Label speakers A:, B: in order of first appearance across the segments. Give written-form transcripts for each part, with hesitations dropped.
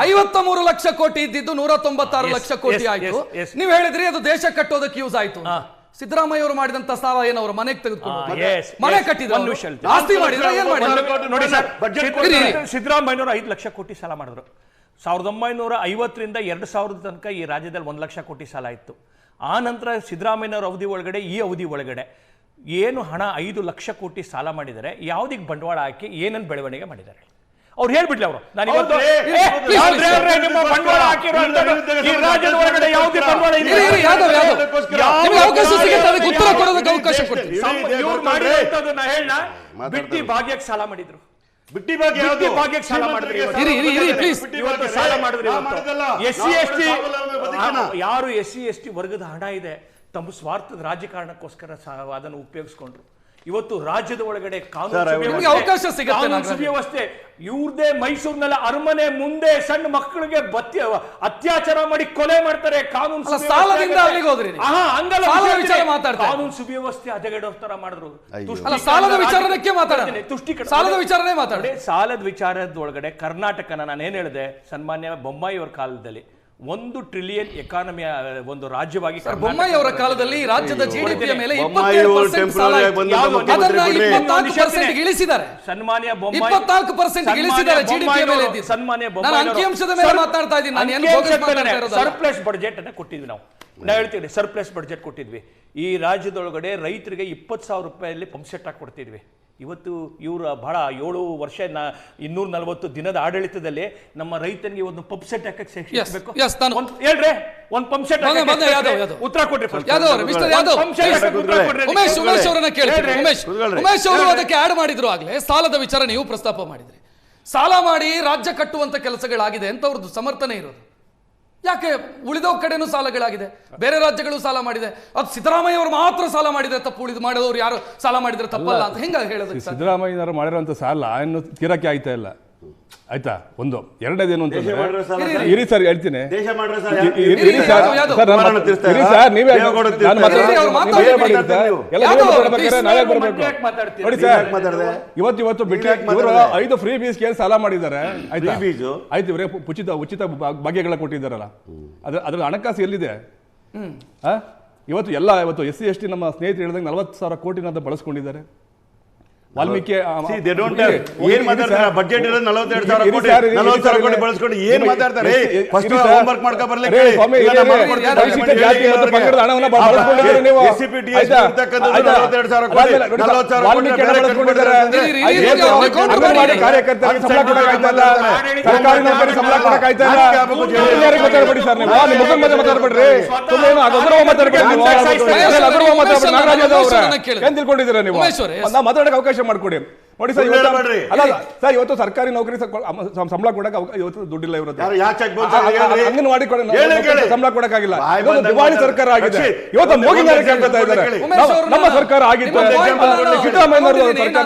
A: 53 ಲಕ್ಷ ಕೋಟಿ ಇದ್ದಿದ್ದು 196 ಲಕ್ಷ ಕೋಟಿ ಆಯ್ತು. ನೀವು ಹೇಳಿದ್ರಿ ಅದು ದೇಶ ಕಟ್ಟೋದಕ್ಕೆ ಯೂಸ್ ಆಯ್ತು. ಸಿದ್ದರಾಮಯ್ಯ ಅವರು ಮಾಡಿದಂತ ಸಾಲ ಏನು ಅವರು ಮನೆಗೆ ತೆಗೆದುಕೊಂಡು ಮನೆ ಕಟ್ಟಿದ್ರು, ಆಸ್ತಿ ಮಾಡಿದ್ರು, ಏನ್ ಮಾಡಿದ್ರು
B: ನೋಡಿ ಸರ್. ಸಿದ್ದರಾಮಯ್ಯನವರು 5 ಲಕ್ಷ ಕೋಟಿ ಸಾಲ ಮಾಡಿದ್ರು. 1950ರಿಂದ 2000 ತನಕ ಈ ರಾಜ್ಯದಲ್ಲಿ 1 ಲಕ್ಷ ಕೋಟಿ ಸಾಲ ಇತ್ತು. ಆ ನಂತರ ಸಿದ್ದರಾಮಯ್ಯನವರ ಅವಧಿ ಒಳಗಡೆ ಈ ಅವಧಿ ಒಳಗಡೆ ಏನು ಹಣ 5 ಲಕ್ಷ ಕೋಟಿ ಸಾಲ ಮಾಡಿದರೆ ಯಾವುದಕ್ಕೆ ಬಂಡವಾಳ ಹಾಕಿ ಏನನ್ನು ಬೆಳವಣಿಗೆ ಮಾಡಿದ್ದಾರೆ ಅವ್ರು ಹೇಳ್ಬಿಡ್ಲಿ. ಅವರು ಬಿಟ್ಟಿ ಭಾಗ್ಯಕ್ಕೆ ಸಾಲ ಮಾಡಿದ್ರು, ಬಿಟ್ಟಿ ಭಾಗ್ಯಕ್ಕೆ ಸಾಲ ಮಾಡಿದ್ರು. ಯಾರು SC ST ವರ್ಗದ ಹಣ ಇದೆ ತಮ್ಮ ಸ್ವಾರ್ಥದ ರಾಜಕಾರಣಕ್ಕೋಸ್ಕರ ಅದನ್ನು ಉಪಯೋಗಿಸ್ಕೊಂಡ್ರು. ಇವತ್ತು ರಾಜ್ಯದ ಒಳಗಡೆ ಕಾನೂನು ಸುವ್ಯವಸ್ಥೆ ಇವ್ರದೇ ಮೈಸೂರಿನಲ್ಲಿ ಅರಮನೆ ಮುಂದೆ ಸಣ್ಣ ಮಕ್ಕಳಿಗೆ ಅತ್ಯಾಚಾರ ಮಾಡಿ ಕೊಲೆ ಮಾಡ್ತಾರೆ. ಕಾನೂನು ಕಾನೂನು ಸುವ್ಯವಸ್ಥೆ ಹದಗೆಡೋ ತರ ಮಾಡಿದ್ರು. ಸಾಲದ ವಿಚಾರದ ಒಳಗಡೆ ಕರ್ನಾಟಕನ ನಾನೇನ್ ಹೇಳಿದೆ, ಸನ್ಮಾನ್ಯ ಬೊಮ್ಮಾಯಿ ಅವರ ಕಾಲದಲ್ಲಿ 1 ಟ್ರಿಲಿಯನ್ ಎಕಾನಮಿ ಒಂದು ರಾಜ್ಯವಾಗಿ
A: ಬೊಮ್ಮಾಯಿ ಅವರ ಕಾಲದಲ್ಲಿ ರಾಜ್ಯದ ಜಿಡಿಪಿಯ ಮೇಲೆ 27% ಸಾಲ ಇಳಿಸಿದ್ದಾರೆ.
B: ಸನ್ಮಾನ್ಯ ಬೊಮ್ಮಾಯಿ
A: 24% ಇಳಿಸಿದ್ದಾರೆ ಜಿಡಿಪಿಯ ಮೇಲೆ.
B: ಸನ್ಮಾನ್ಯ ಬೊಮ್ಮಾಯಿ
A: ಅಂಕಿಅಂಶದ ಮೇಲೆ ಮಾತಾಡ್ತಾ ಇದ್ದೀನಿ ನಾನು.
B: ಸರ್ಪ್ಲಸ್ ಬಡ್ಜೆಟ್ ಅನ್ನ ಕೊಟ್ಟಿದ್ವಿ ನಾವು ಹೇಳ್ತೀವಿ, ಸರ್ಪ್ಲಸ್ ಬಡ್ಜೆಟ್ ಕೊಟ್ಟಿದ್ವಿ. ಈ ರಾಜ್ಯದೊಳಗಡೆ ರೈತರಿಗೆ 20,000 ರೂಪಾಯಲ್ಲಿ ಪಂಪ್ ಸೆಟ್ ಹಾಕಿ ಕೊಡ್ತಿದ್ವಿ. ಇವತ್ತು ಇವರು ಬಹಳ 7 ವರ್ಷ 240 ದಿನದ ಆಡಳಿತದಲ್ಲಿ ನಮ್ಮ ರೈತನಿಗೆ ಒಂದು ಪಂಪ್ ಸೆಟ್ ಹಾಕಕ್ಕೆ ಸೇರಿಸಬೇಕು. ಹೇಳ್ರಿ, ಒಂದು ಪಂಪ್ ಸೆಟ್ ಉತ್ತರ ಕೊಡ್ರಿ.
A: ಉಮೇಶ್ ಅವರು ಅದಕ್ಕೆ ಆಡ್ ಮಾಡಿದ್ರು. ಆಗ್ಲೇ ಸಾಲದ ವಿಚಾರ ನೀವು ಪ್ರಸ್ತಾಪ ಮಾಡಿದ್ರಿ. ಸಾಲ ಮಾಡಿ ರಾಜ್ಯ ಕಟ್ಟುವಂತ ಕೆಲಸಗಳಾಗಿದೆ ಅಂತ ಅವ್ರದ್ದು ಸಮರ್ಥನೆ ಇರೋದು. ಯಾಕೆ ಉಳಿದ ಕಡೆನೂ ಸಾಲಗಳಾಗಿದೆ, ಬೇರೆ ರಾಜ್ಯಗಳು ಸಾಲ ಮಾಡಿದೆ, ಅದು ಸಿದ್ದರಾಮಯ್ಯ ಅವರು ಮಾತ್ರ ಸಾಲ ಮಾಡಿದ್ರೆ ತಪ್ಪು, ಉಳಿದು ಮಾಡಿದವರು ಯಾರು ಸಾಲ ಮಾಡಿದ್ರೆ ತಪ್ಪಲ್ಲ ಅಂತ ಹೆಂಗ ಹೇಳೋದು?
C: ಸಿದ್ದರಾಮಯ್ಯನವರು ಮಾಡಿರೋಂಥ ಸಾಲ ಇನ್ನು ತೀರಕ್ಕೆ ಆಯ್ತಾ ಇಲ್ಲ. ಆಯ್ತಾ? ಒಂದು ಎರಡನೇದೇನು ಅಂತಂದ್ರೆ ಇರಿ ಸರ್ ಹೇಳ್ತೀನಿ, ಇವತ್ತು ಬಿಟ್ಟು 5 ಫ್ರೀ ಬೀಸ್ ಸಾಲ ಮಾಡಿದ್ದಾರೆ. ಆಯ್ತು, ಇವರೇ ಉಚಿತ ಭಾಗ್ಯಗಳ ಕೊಟ್ಟಿದ್ದಾರಲ್ಲ, ಅದ್ರ ಹಣಕಾಸು ಎಲ್ಲಿದೆ? ಇವತ್ತು SC ST ನಮ್ಮ ಸ್ನೇಹಿತರು ಹೇಳಿದಂಗೆ 40,000 ಕೋಟಿನ ಬಳಸ್ಕೊಂಡಿದ್ದಾರೆ. ವಾಲ್ಮೀಕಿ
D: ಏನ್ ಮಾತಾಡ್ತಾರೆ? ಬಜೆಟ್ ಇರೋದು 42,000 ಕೋಟಿ, 40,000 ಕೋಟಿ ಬಳಸ್ಕೊಂಡು ಏನ್ ಮಾತಾಡ್ತಾರೆ? ಫಸ್ಟ್ ಹೋಮ್ವರ್ಕ್ ಮಾಡ್ಕೊ ಬರ್ಲಿ.
C: ತಿಳ್ಕೊಂಡಿದ್ದೀರಾ ನೀವು? ಮಾತಾಡಕ್ಕೆ ಅವಕಾಶ ಮಾಡ್ಕೊಡಿ. ನೋಡಿ ಸರ್, ಇವತ್ತು ಸರ್ಕಾರಿ ನೌಕರಿ ಸಂಬಳ ಕೊಡಕ್ಕೆ ಇವತ್ತು ದುಡ್ಡಿಲ್ಲ. ಇವರು ಅಂಗನವಾಡಿ ಸಂಬಳ ಕೊಡಕ್ಕಾಗಿಲ್ಲ. ದಿವಾಳಿ ಸರ್ಕಾರ ಆಗಿದೆ. ಇವತ್ತು ಮೋದಿ ಕೇಳ್ಕೊತಾ ಇದ್ದಾರೆ, ನಮ್ಮ ಸರ್ಕಾರ ಆಗಿತ್ತು.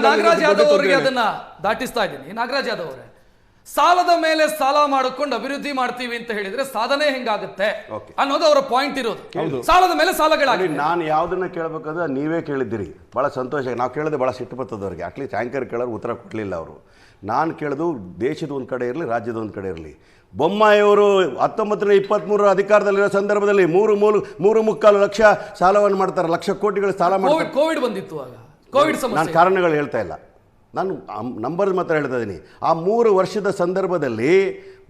A: ನಾಗರಾಜ್ ಯಾದವ್ ಅವರಿಗೆ ಅದನ್ನ ದಾಟಿಸ್ತಾ ಇದ್ದೀನಿ. ನಾಗರಾಜ್ ಯಾದವ್ ಅವರೇ, ಸಾಲದ ಮೇಲೆ ಸಾಲ ಮಾಡಿಕೊಂಡು ಅಭಿವೃದ್ಧಿ ಮಾಡ್ತೀವಿ ಅಂತ ಹೇಳಿದ್ರೆ ಸಾಧನೆ ಹೆಂಗಾಗುತ್ತೆ ಅನ್ನೋದು ಅವರ ಪಾಯಿಂಟ್ ಇರೋದು. ಸಾಲದ ಮೇಲೆ ಸಾಲಗಳಾಗಿದೆ.
D: ನಾನು ಯಾವ್ದನ್ನ ಕೇಳಬೇಕಾದ್ರೆ ನೀವೇ ಕೇಳಿದ್ದೀರಿ, ಬಹಳ ಸಂತೋಷ. ನಾವು ಕೇಳೋದು ಬಹಳ ಸಿಟ್ಟು ಬರ್ತದವ್ರಿಗೆ. ಅಟ್ಲೀಸ್ಟ್ ಆಂಕರ್ ಕೇಳೋರು ಉತ್ತರ ಕೊಡಲಿಲ್ಲ ಅವರು. ನಾನು ಕೇಳೋದು ದೇಶದ ಒಂದು ಕಡೆ ಇರಲಿ, ರಾಜ್ಯದ ಒಂದು ಕಡೆ ಇರಲಿ. ಬೊಮ್ಮಾಯಿಯವರು 1923 ಅಧಿಕಾರದಲ್ಲಿರೋ ಸಂದರ್ಭದಲ್ಲಿ 3.25 ಲಕ್ಷ ಸಾಲವನ್ನು ಮಾಡ್ತಾರೆ, ಲಕ್ಷ ಕೋಟಿಗಳು ಸಾಲ ಮಾಡ್ತಾರೆ.
A: ಕೋವಿಡ್ ಬಂದಿತ್ತು ಆಗ, ಕೋವಿಡ್ ಸಮಸ್ಯೆ.
D: ನಾನು ಕಾರಣಗಳು ಹೇಳ್ತಾ ಇಲ್ಲ, ನಾನು ನಂಬರ್ ಮಾತ್ರ ಹೇಳ್ತಾ ಇದ್ದೀನಿ. ಆ 3 ವರ್ಷದ ಸಂದರ್ಭದಲ್ಲಿ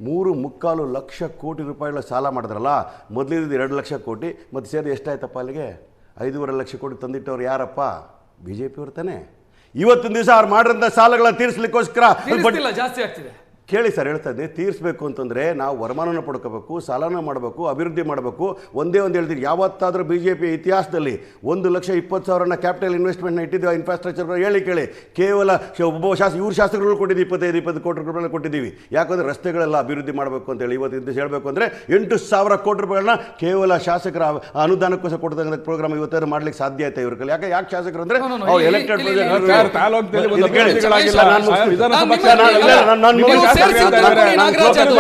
D: 3.25 ಲಕ್ಷ ಕೋಟಿ ರೂಪಾಯಿಗಳ ಸಾಲ ಮಾಡಿದ್ರಲ್ಲ. ಮೊದಲಿದ್ದು 2 ಲಕ್ಷ ಕೋಟಿ, ಮತ್ತು ಸೇರಿ ಎಷ್ಟಾಯ್ತಪ್ಪ ಅಲ್ಲಿಗೆ? 5.5 ಲಕ್ಷ ಕೋಟಿ ತಂದಿಟ್ಟವ್ರು ಯಾರಪ್ಪ? BJP ಅವ್ರು ತಾನೆ. ಇವತ್ತಿನ ದಿವಸ ಅವ್ರು ಮಾಡಿರೋಂಥ ಸಾಲಗಳನ್ನ ತೀರಿಸಲಿಕ್ಕೋಸ್ಕರ
A: ಜಾಸ್ತಿ ಆಗ್ತಿದೆ.
D: ಕೇಳಿ ಸರ್, ಹೇಳ್ತಾ ಇದ್ದೆ, ತೀರಿಸಬೇಕು ಅಂತಂದರೆ ನಾವು ವರಮಾನನ ಪಡ್ಕೋಬೇಕು, ಸಾಲನ ಮಾಡಬೇಕು, ಅಭಿವೃದ್ಧಿ ಮಾಡಬೇಕು. ಒಂದೇ ಒಂದು ಹೇಳ್ತೀವಿ, ಯಾವತ್ತಾದರೂ BJP ಇತಿಹಾಸದಲ್ಲಿ 1,20,000 ಕ್ಯಾಪಿಟಲ್ ಇನ್ವೆಸ್ಟ್ಮೆಂಟ್ನ ಇಟ್ಟಿದ್ದೀವಿ ಇನ್ಫ್ರಾಸ್ಟ್ರಕ್ಚರ್. ಹೇಳಿ ಕೇಳಿ, ಕೇವಲ ಒಬ್ಬ ಇವ್ರ ಶಾಸಕರುಗಳು ಕೊಟ್ಟಿದ್ದೀವಿ 25 ಕೋಟಿ ರೂಪಾಯಿ ಕೊಟ್ಟಿದ್ದೀವಿ. ಯಾಕಂದರೆ ರಸ್ತೆಗಳೆಲ್ಲ ಅಭಿವೃದ್ಧಿ ಮಾಡಬೇಕು ಅಂತೇಳಿ. ಇವತ್ತು ಹೇಳಬೇಕು ಅಂದರೆ 8,000 ಕೋಟಿ ರೂಪಾಯಿಗಳನ್ನ ಕೇವಲ ಶಾಸಕರ ಅನುದಾನಕ್ಕೋಸ್ಕರ ಕೊಡ್ತಕ್ಕಂಥ ಪ್ರೋಗ್ರಾಮ್ ಇವತ್ತಾರು ಮಾಡ್ಲಿಕ್ಕೆ ಸಾಧ್ಯ ಆಯ್ತಾ ಇವ್ರ ಕೈಲಿ? ಯಾಕೆ ಶಾಸಕರು ಅಂದರೆ ಅವ್ರು ಎಲೆಕ್ಟೆಡ್
A: ಸೇರಿಸಿ ಉತ್ತರ ಕೊಡಿ ನಾಗರಾಜ್ ಅದು.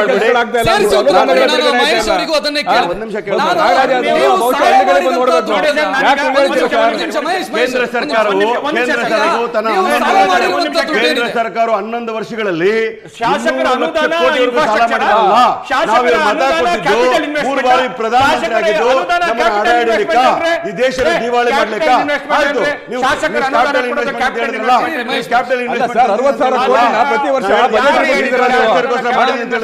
A: ಸೇರಿಸಿ ಉತ್ತರ ಕೊಡಿ. ನಾನು ಮಹೇಶ್ ಅವರಿಗೂ ಅದನ್ನೇ ಕೇಳಿದೆ.
D: ಒಂದು ನಿಮಿಷ ಕೇಳಿ.
A: ನಾನು
C: ನಾಗರಾಜ್ ಅದು
A: ನೀವು
C: ಬಹುಶಃ
A: ಸಾಲ
C: ಹಳ್ಳಿಗಳಿಗೆ ಬಂದು
A: ಮಾಡಿರುವಂತದ್ದು
C: ನೋಡ್ಬೇಕು.
A: ನೋಡಿ.
C: ಯಾಕೆ ಹೇಳ್ತೀರಾ ಸರ್?
A: ಒಂದು ನಿಮಿಷ ಮಹೇಶ್,
D: ಕೇಂದ್ರ ಸರ್ಕಾರವು
A: ನೀವು ಸಾಲ ಮಾಡಿರುವಂತದ್ದು
D: ಕೇಂದ್ರ
A: ಏನಿದೆ?
D: ಸರ್ಕಾರ 11 ವರ್ಷಗಳಲ್ಲಿ
B: ಶಾಸಕರ
D: 200
B: ಅನುದಾನ,
D: ಲಕ್ಷ ಕೋಟಿ ರೂಪಾಯಿ ಸಾಲ
B: infrastructure
D: ಮಾಡಿರಲ್ಲ.
B: ಶಾಸಕರ
D: ನಾವು ಮತ
B: ಅನುದಾನ,
D: ಕೊಟ್ಟಿದ್ದು
B: capital investment
D: 3 ಬಾರಿ ಪ್ರಧಾನಮಂತ್ರಿ
B: ಶಾಸಕರ
D: ಆಗಿದ್ದು
B: ಅನುದಾನ,
D: ನಮ್ಮ
B: capital
D: ಆಡಳಿತ
B: investment
D: ಈ ದೇಶದ ದಿವಾಳಿ ಮಾಡ್ಲಿಕ್ಕ ಆಯ್ತು. ನೀವು
B: ಶಾಸಕರ
D: capital
B: ಅನುದಾನ
D: investment
B: ಕೊಡೋದು, capital
D: ಹೇಳಿದ್ರಲ್ಲ,
A: investment.
D: capital
C: ಅಲ್ಲ
D: investment
C: ಸರ್ 60,000 ಕೋಟಿನ ಪ್ರತಿ ವರ್ಷ ಬಜೆಟ್ ಅಲ್ಲಿ ಕೊಟ್ಟಿದ್ದೀರಾ ನೀವು?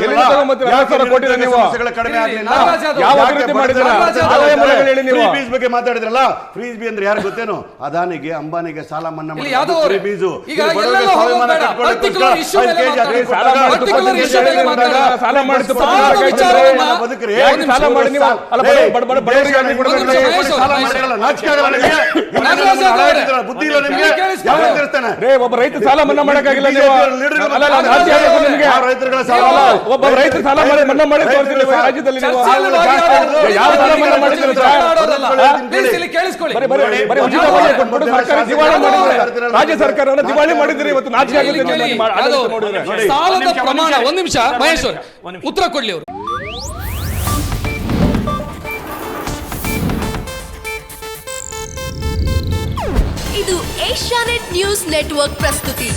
C: ಎಲ್ಲಿಂದ ತಗೊಂಡ್ಬರ್ತೀರಾ? 60,000 ಕೋಟಿನ ನೀವು?
D: ಸಮಸ್ಯೆಗಳ ಕಡಿಮೆ ಆಗಲಿಲ್ಲ.
A: ನಾಗರಾಜ್ ಅದು.
C: ಯಾವ ಅಭಿವೃದ್ಧಿ ಮಾಡಿದ್ದೀರಾ? ಆದಾಯ ಮೂಲಗಳು ಹೇಳಿ ನೀವು.
D: ಫ್ರೀ ಬೀಸ್ ಬಗ್ಗೆ ಮಾತಾಡಿದ್ರಲ್ಲ, ಫ್ರೀ ಬೀಸ್ ಅಂದ್ರೆ ಯಾರು ಗೊತ್ತೇನೋ? ಅದಾನಿಗೆ ಅಂಬಾನಿಗೆ ಸಾಲ ಮನ್ನಾ
A: ಇಲ್ಲಿ ಯಾವ್ದೋ ಅವರು
D: ಫ್ರೀ ಬೀಸು.
A: ಈಗ ಎಲ್ಲೆಲ್ಲೋ ಹೋಗೋದು ಬೇಡ. particular issue ಮೇಲೆ ಮಾತಾಡಿ.
C: ಸಾಲ ಮಾಡಿ
A: particular issue ಮೇಲೆ ಮಾತಾಡಿ.
C: ಸಾಲ ಮಾಡಿ
A: ಸಾಲದ ವಿಚಾರವನ್ನ
D: ಬದುಕ್ರಿ.
C: ಯಾಕೆ ಸಾಲ ಮಾಡಿ ನೀವು? ಅಲ್ಲ ಬಡವರಿಗೆ ಅಲ್ಲಿ ಕೊಡಬೇಕು.
A: ಒಂದು ನಿಮಿಷ ಮಹೇಶ್
D: ಸಾಲ
A: ಅವರು,
D: ಮಾಡಿರಲ್ಲ, ನಾಚಿಕೆ ಆಗಲ್ಲ ನಿಮಗೆ?
A: ನಾಗರಾಜ್ ಅವರೇ.
D: ಬುದ್ಧಿ ಇಲ್ಲ ನಿಮಗೆ?
A: ಕೇಳಿಸ್ಕೊಳ್ಳಿ.
D: ಯಾವಾಗ ತಿರ್ತಾನೆ?
C: ರೇ ಒಬ್ಬ ರೈತ ಸಾಲ ಮನ್ನಾ ಮಾಡಕ್ಕಾಗಿಲ್ಲ ನೀವು? ಅಲ್ಲ ನಾಚಿಕೆ ಆಗಲ್ಲ ನಿಮಗೆ?
D: ಯಾವ ರೈತರುಗಳ ಸಾಲ
C: ಅಲ್ಲ, ಒಬ್ಬ ರೈತ ಸಾಲ ಮಾಡಿ ಮನ್ನಾ ಮಾಡಿ ತೋರಿಸಿಲ್ಲ ರಾಜ್ಯದಲ್ಲಿ ನೀವು? ಯಾವ ಸಾಲ ಮನ್ನಾ ಮಾಡಿದ್ದೀರಾ ಸರ್?
A: ಪ್ಲೀಸ್ ಇಲ್ಲಿ ಕೇಳಿಸ್ಕೊಳ್ಳಿ.
C: ಬರೀ ಉಚಿತ ವಲಯ ಕೊಟ್ಬಿಟ್ಟು ಸರ್ಕಾರ ದಿವಾಳಿ ಮಾಡಿದ್ರೆ ರಾಜ್ಯ ಸರ್ಕಾರವನ್ನು ದಿವಾಳಿ ಮಾಡಿದ್ರೆ ಇವತ್ತು ನಾಚಿಕೆ ಆಗುತ್ತೆ
A: ಕೇಳಿ,
C: ನಿಮ್ಮ
A: ಅದು
C: ಆಡಳಿತ ನೋಡಿದ್ರೆ.
A: ಸಾಲದ ಪ್ರಮಾಣ ಒಂದ್ ನಿಮಿಷ ಮಹೇಶ್ ಅವರು ಉತ್ತರ ಕೊಡ್ಲಿ ಅವರು.
E: ಇದು ಏಷ್ಯಾನೆಟ್ ನ್ಯೂಸ್ ನೆಟ್ವರ್ಕ್ ಪ್ರಸ್ತುತಿ.